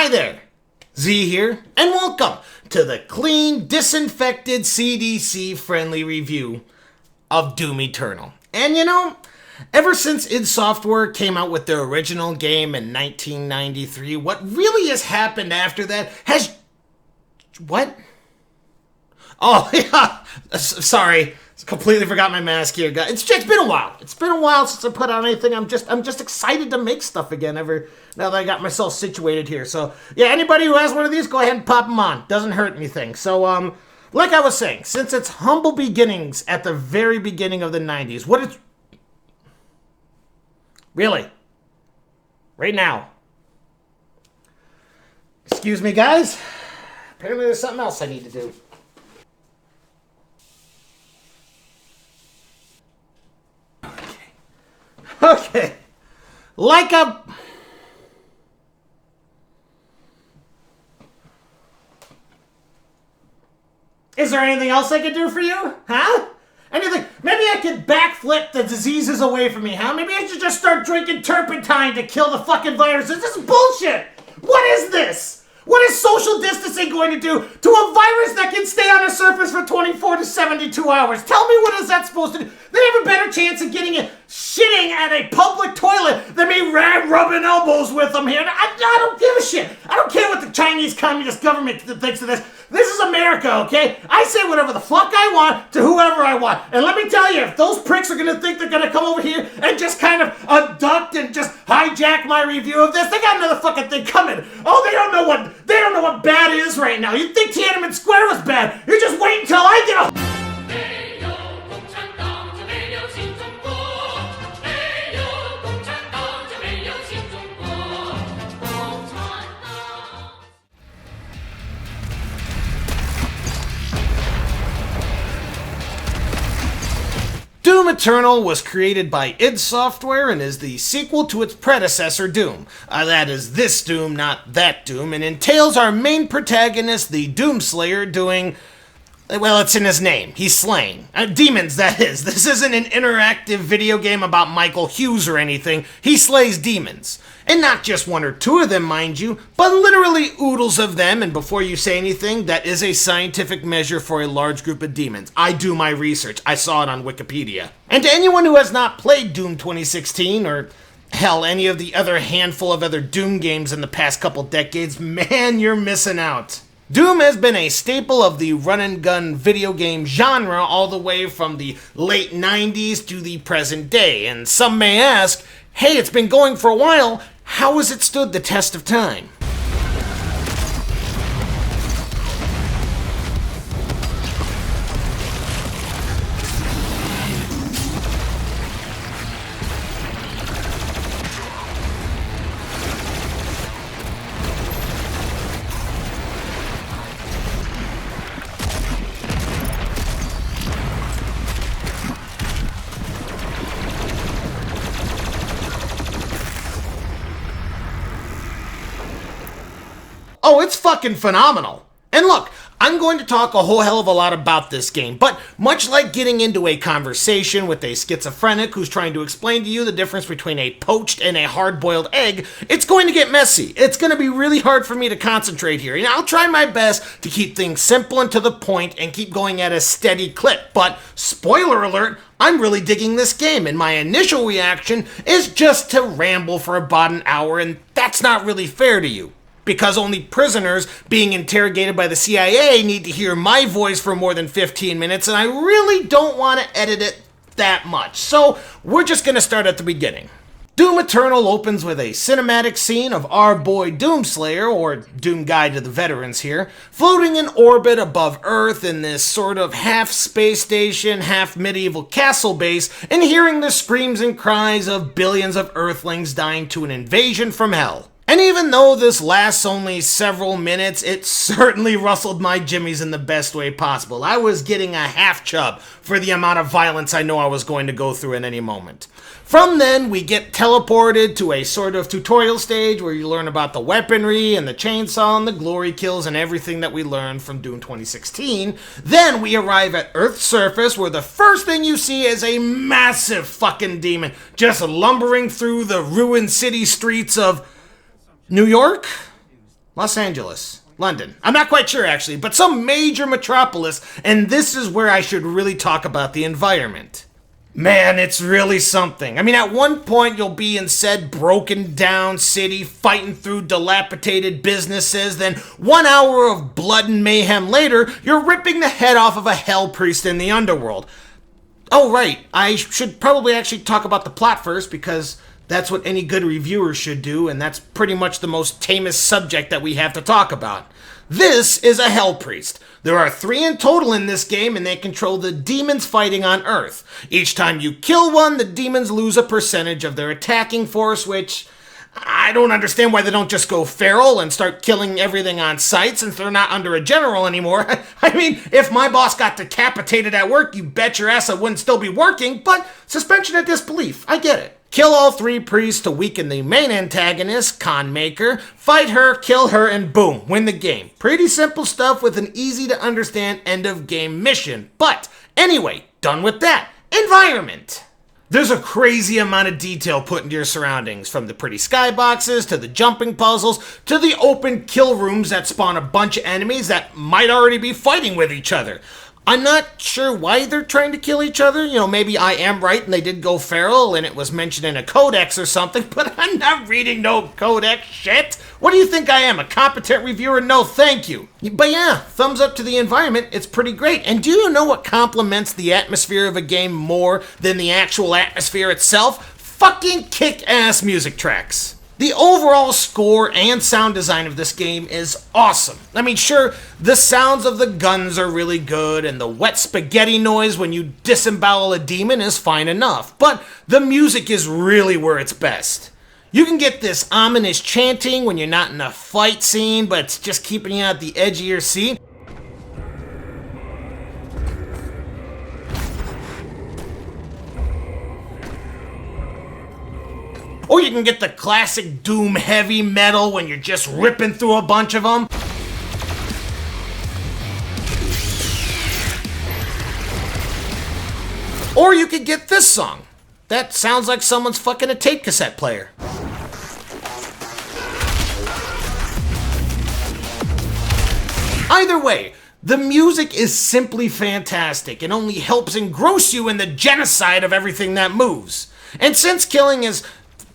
Hi there, Z here, and welcome to the clean, disinfected, CDC-friendly review of Doom Eternal. And you know, ever since id Software came out with their original game in 1993, what really has happened after that has... What? Oh, yeah, sorry. Completely forgot my mask here, guys. It's been a while. It's been a while since I put out anything. I'm just excited to make stuff again. Now that I got myself situated here. So yeah, anybody who has one of these, go ahead and pop them on. Doesn't hurt anything. So like I was saying, since its humble beginnings at the very beginning of the 90s, what it's really right now. Excuse me, guys. Apparently, there's something else I need to do. Okay, like a... Is there anything else I could do for you? Huh? Anything? Maybe I could backflip the diseases away from me, huh? Maybe I should just start drinking turpentine to kill the fucking viruses. This is bullshit! What is this? What is social distancing going to do to a virus that can stay on a surface for 24 to 72 hours? Tell me, what is that supposed to do? They have a better chance of getting it shitting at a public toilet than me rubbing elbows with them here. I don't give a shit. I don't care what the Chinese Communist government thinks of this. This is America, okay? I say whatever the fuck I want to whoever I want. And let me tell you, if those pricks are gonna think they're gonna come over here and just kind of abduct and just hijack my review of this, they got another fucking thing coming. Oh, they don't know what bad is right now. You think Tiananmen Square was bad? You just wait until I get a... Doom Eternal was created by id Software and is the sequel to its predecessor, Doom. That is this Doom, not that Doom, and entails our main protagonist, the Doomslayer, doing... Well, it's in his name. He's slaying. Demons, that is. This isn't an interactive video game about Michael Hughes or anything. He slays demons. And not just one or two of them, mind you, but literally oodles of them, and before you say anything, that is a scientific measure for a large group of demons. I do my research. I saw it on Wikipedia. And to anyone who has not played Doom 2016, or hell, any of the other handful of other Doom games in the past couple decades, man, you're missing out. Doom has been a staple of the run-and-gun video game genre all the way from the late 90s to the present day, and some may ask, hey, it's been going for a while, how has it stood the test of time? Oh, it's fucking phenomenal. And look, I'm going to talk a whole hell of a lot about this game, but much like getting into a conversation with a schizophrenic who's trying to explain to you the difference between a poached and a hard-boiled egg, it's going to get messy. It's going to be really hard for me to concentrate here, and I'll try my best to keep things simple and to the point and keep going at a steady clip, but spoiler alert, I'm really digging this game, and my initial reaction is just to ramble for about an hour, and that's not really fair to you. Because only prisoners being interrogated by the CIA need to hear my voice for more than 15 minutes, and I really don't want to edit it that much. So we're just going to start at the beginning. Doom Eternal opens with a cinematic scene of our boy Doomslayer, or Doom Guy to the veterans here, floating in orbit above Earth in this sort of half space station, half medieval castle base, and hearing the screams and cries of billions of Earthlings dying to an invasion from hell. And even though this lasts only several minutes, it certainly rustled my jimmies in the best way possible. I was getting a half chub for the amount of violence I know I was going to go through at any moment. From then, we get teleported to a sort of tutorial stage where you learn about the weaponry and the chainsaw and the glory kills and everything that we learned from Doom 2016. Then we arrive at Earth's surface where the first thing you see is a massive fucking demon just lumbering through the ruined city streets of New York? Los Angeles. London. I'm not quite sure, actually, but some major metropolis, and this is where I should really talk about the environment. Man, it's really something. I mean, at one point you'll be in said broken down city fighting through dilapidated businesses, then 1 hour of blood and mayhem later, you're ripping the head off of a hell priest in the underworld. Oh, right, I should probably actually talk about the plot first, because that's what any good reviewer should do, and that's pretty much the most tamest subject that we have to talk about. This is a Hell Priest. There are 3 in total in this game, and they control the demons fighting on Earth. Each time you kill one, the demons lose a percentage of their attacking force, which I don't understand why they don't just go feral and start killing everything on sight since they're not under a general anymore. I mean, if my boss got decapitated at work, you bet your ass I wouldn't still be working, but suspension of disbelief, I get it. Kill all 3 priests to weaken the main antagonist, Con Maker, fight her, kill her, and boom, win the game. Pretty simple stuff with an easy to understand end of game mission. But anyway, done with that. Environment. There's a crazy amount of detail put into your surroundings, from the pretty skyboxes, to the jumping puzzles, to the open kill rooms that spawn a bunch of enemies that might already be fighting with each other. I'm not sure why they're trying to kill each other. You know, maybe I am right and they did go feral and it was mentioned in a codex or something, but I'm not reading no codex shit. What do you think I am, a competent reviewer? No, thank you. But yeah, thumbs up to the environment. It's pretty great. And do you know what complements the atmosphere of a game more than the actual atmosphere itself? Fucking kick-ass music tracks. The overall score and sound design of this game is awesome. I mean, sure, the sounds of the guns are really good, and the wet spaghetti noise when you disembowel a demon is fine enough, but the music is really where it's best. You can get this ominous chanting when you're not in a fight scene, but it's just keeping you at the edge of your seat. Or you can get the classic Doom heavy metal when you're just ripping through a bunch of them. Or you could get this song. That sounds like someone's fucking a tape cassette player. Either way, the music is simply fantastic and only helps engross you in the genocide of everything that moves. And since killing is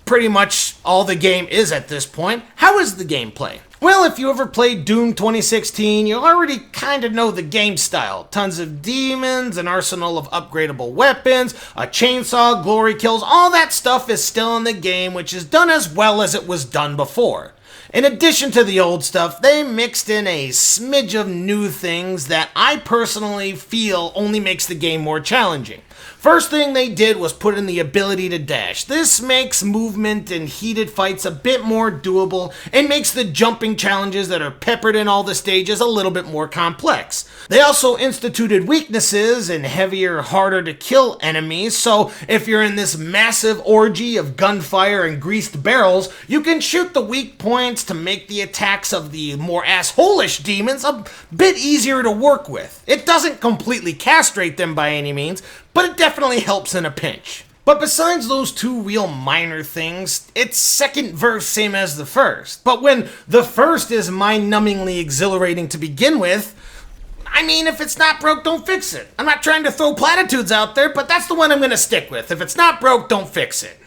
pretty much all the game is at this point, how is the gameplay? Well, if you ever played Doom 2016, you already kind of know the game style. Tons of demons, an arsenal of upgradable weapons, a chainsaw, glory kills, all that stuff is still in the game, which is done as well as it was done before. In addition to the old stuff, they mixed in a smidge of new things that I personally feel only makes the game more challenging. First thing they did was put in the ability to dash. This makes movement in heated fights a bit more doable and makes the jumping challenges that are peppered in all the stages a little bit more complex. They also instituted weaknesses in heavier, harder to kill enemies, so if you're in this massive orgy of gunfire and greased barrels, you can shoot the weak points to make the attacks of the more asshole-ish demons a bit easier to work with. It doesn't completely castrate them by any means, but it definitely helps in a pinch. But besides those 2 real minor things, it's second verse same as the first. But when the first is mind-numbingly exhilarating to begin with, I mean, if it's not broke, don't fix it. I'm not trying to throw platitudes out there, but that's the one I'm gonna stick with. If it's not broke, don't fix it.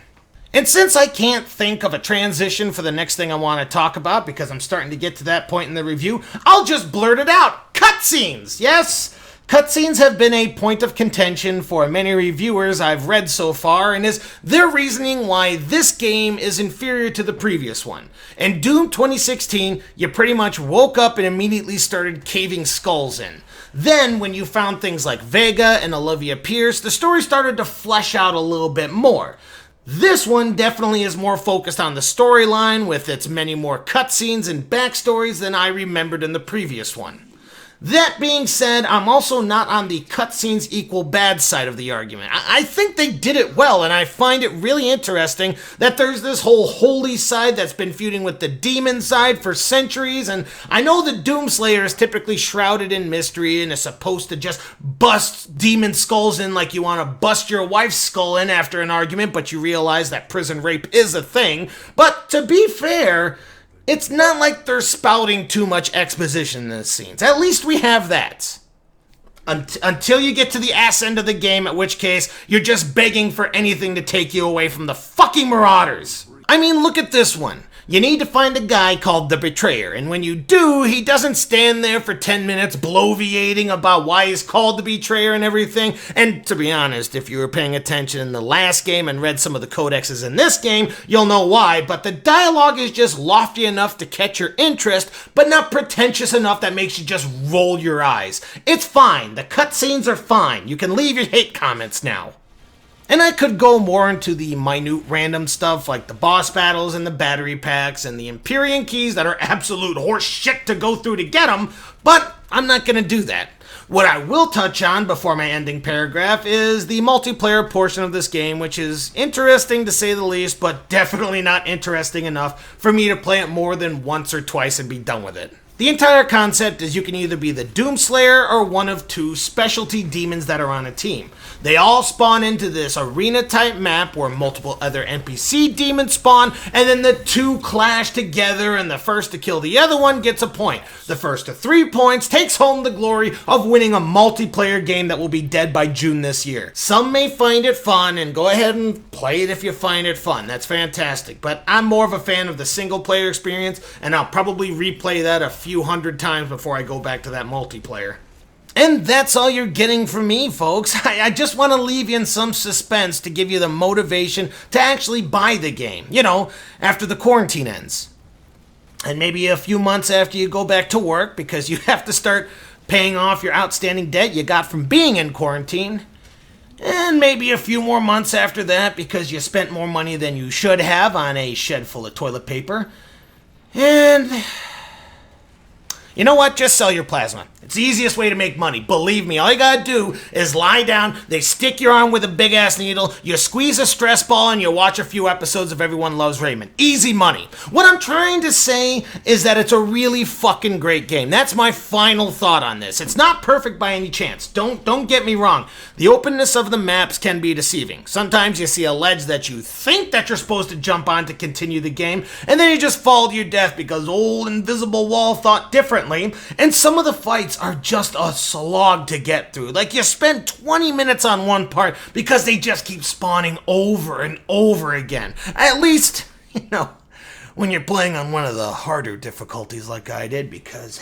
And since I can't think of a transition for the next thing I want to talk about, because I'm starting to get to that point in the review, I'll just blurt it out. Cutscenes! Yes! Cutscenes have been a point of contention for many reviewers I've read so far, and is their reasoning why this game is inferior to the previous one. In Doom 2016, you pretty much woke up and immediately started caving skulls in. Then, when you found things like Vega and Olivia Pierce, the story started to flesh out a little bit more. This one definitely is more focused on the storyline, with its many more cutscenes and backstories than I remembered in the previous one. That being said, I'm also not on the cutscenes equal bad side of the argument. I think they did it well, and I find it really interesting that there's this whole holy side that's been feuding with the demon side for centuries, and I know the Doomslayer is typically shrouded in mystery and is supposed to just bust demon skulls in like you want to bust your wife's skull in after an argument, but you realize that prison rape is a thing. But to be fair, It's not like they're spouting too much exposition in the scenes. At least we have that. Until you get to the ass end of the game, at which case, you're just begging for anything to take you away from the fucking Marauders. I mean, look at this one. You need to find a guy called the Betrayer, and when you do, he doesn't stand there for 10 minutes bloviating about why he's called the Betrayer and everything. And to be honest, if you were paying attention in the last game and read some of the codexes in this game, you'll know why, but the dialogue is just lofty enough to catch your interest, but not pretentious enough that makes you just roll your eyes. It's fine. The cutscenes are fine. You can leave your hate comments now. And I could go more into the minute random stuff like the boss battles and the battery packs and the Empyrean keys that are absolute horse shit to go through to get them, but I'm not going to do that. What I will touch on before my ending paragraph is the multiplayer portion of this game, which is interesting to say the least, but definitely not interesting enough for me to play it more than once or twice and be done with it. The entire concept is you can either be the Doomslayer or one of two specialty demons that are on a team. They all spawn into this arena-type map where multiple other NPC demons spawn, and then the two clash together, and the first to kill the other one gets a point. The first to 3 points takes home the glory of winning a multiplayer game that will be dead by June this year. Some may find it fun, and go ahead and play it if you find it fun. That's fantastic, but I'm more of a fan of the single-player experience, and I'll probably replay that a few hundred times before I go back to that multiplayer. And that's all you're getting from me, folks. I just want to leave you in some suspense to give you the motivation to actually buy the game, you know, after the quarantine ends. And maybe a few months after you go back to work because you have to start paying off your outstanding debt you got from being in quarantine. And maybe a few more months after that because you spent more money than you should have on a shed full of toilet paper. And you know what? Just sell your plasma. It's the easiest way to make money. Believe me, all you gotta do is lie down, they stick your arm with a big-ass needle, you squeeze a stress ball, and you watch a few episodes of Everyone Loves Raymond. Easy money. What I'm trying to say is that it's a really fucking great game. That's my final thought on this. It's not perfect by any chance. Don't get me wrong. The openness of the maps can be deceiving. Sometimes you see a ledge that you think that you're supposed to jump on to continue the game, and then you just fall to your death because old invisible wall thought differently, and some of the fights are just a slog to get through. Like, you spend 20 minutes on one part because they just keep spawning over and over again. At least, you know, when you're playing on one of the harder difficulties like I did, because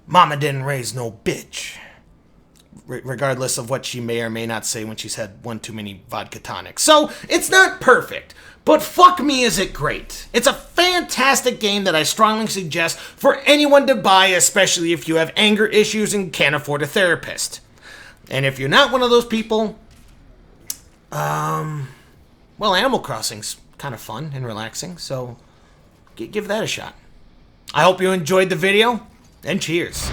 Mama didn't raise no bitch. Regardless of what she may or may not say when she's had one too many vodka tonics. So, it's not perfect, but fuck me is it great. It's a fantastic game that I strongly suggest for anyone to buy, especially if you have anger issues and can't afford a therapist. And if you're not one of those people, well, Animal Crossing's kind of fun and relaxing, so give that a shot. I hope you enjoyed the video, and cheers.